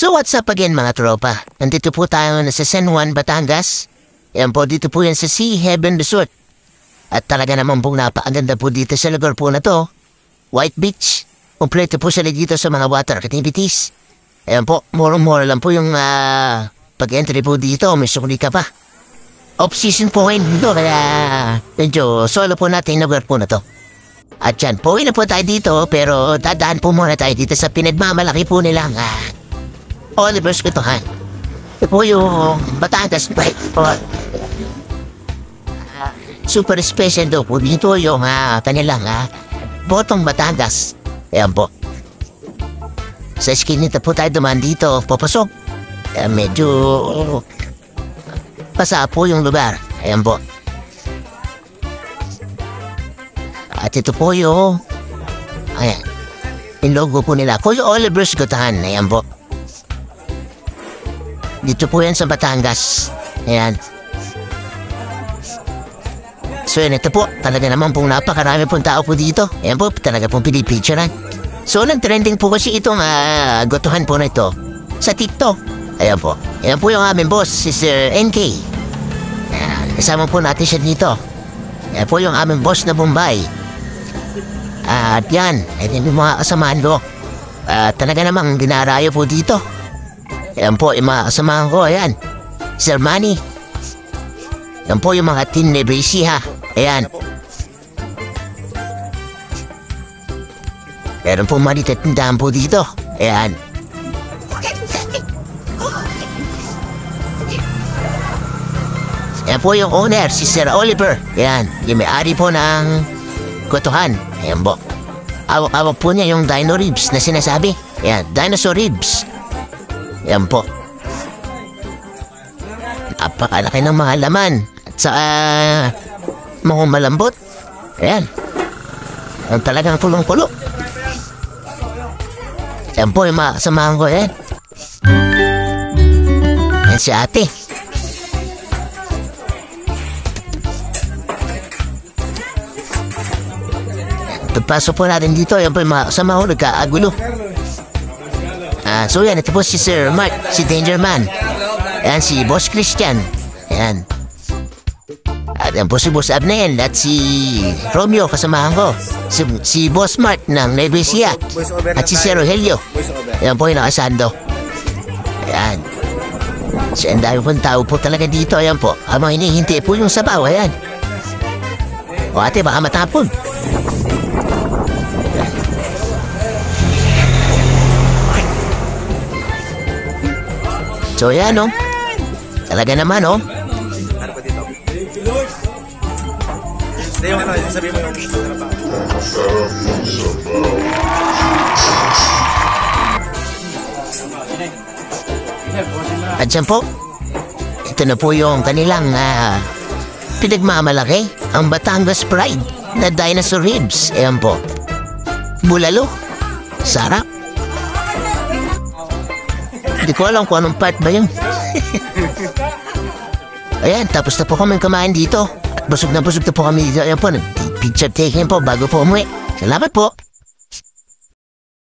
So what's up again mga tropa? Nandito po tayo na sa San Juan, Batangas. Yan po, dito po yan sa Sea Heaven Resort. At talaga naman pong napakaganda po dito sa lugar po na to. White Beach. Kompleto po sila dito sa mga water activities. Ayan po, mura lang po yung pag-entry po dito. May sukli ka pa. Off-season po ngayon dito, kaya medyo solo po natin yung lugar po na to. At yan, pauwi na po tayo dito, pero dadaan po muna tayo dito sa pinagmamalaki po nilang Oliver's Kutuhan. Ito po yung Batangas Bike Sport. Super special daw po dito yung kanilang Botong Batangas. Ayan po. Sa skinita po tayo dumaan dito, papasok. Medyo pasa po yung lugar. Ayan po. At ito po yung ayan, yung logo po nila. Kuya Oliver's Kutuhan. Ayan po. Dito po yan sa Batangas. Ayan. So yan, ito po. Talaga naman pong napakarami pong tao po dito. Ayan po, talaga pong pinipicturean. So nag-trending po kasi itong gotuhan po na ito sa TikTok. Ayan po. Ayan po yung aming boss, si Sir NK. Ayan, kasama po natin siya dito. Ayan po yung aming boss na Bombay. At yan, ito yung mga kasamahan ko. Talaga namang ginarayo po dito. Ayan po yung mga kasamahan ko, ayan. Sir Manny. Ayan po yung mga Team Nebesi ha. Ayan. Meron po maliit tindahan po dito. Ayan. Ayan po yung owner, si Sir Oliver. Ayan, yung may-ari po ng Kutuhan. Ayan po. Awak-awak po niya yung dino ribs na sinasabi. Ayan, dinosaur ribs. Ayan po. Napakalaki ng mga laman. At sa mga malambot. Ayan. Ang talagang kulong-kulo. Ayan po yung mga kasamahan ko. Ayan. Ayan si ate. Pagpasok po natin dito. Ayan po yung mga kasamahan ko. Nagkaagulo. So yan, ito po si Sir Mark, si Danger Man. Ayan, si Boss Christian. Ayan. At yan po si Boss Abnel at si Romeo, kasamahan ko. Si Boss Mark ng Nevesia. At si Sir Rogelio. Ayan po yung nakasando. Ayan. So ang dami pong tao po talaga dito. Ayan po. Habang hinihintay po yung sabaw. Ayan. O ate, baka matapon. So yan o. Talaga naman o. Ano pa dito? Hindi yung ano, sabi mo yung At yan po. Ito na po yung kanilang pinagmamalaki. Ang Batangas Pride na dinosaur ribs. Ayan po. Bulalo. Sarap. Hindi ko alam kung anong part ba yun. Ayan, tapos na po kami kumain dito. At busog na po kami dito. Ayan po, picture taking po bago po umuwi. Salamat po.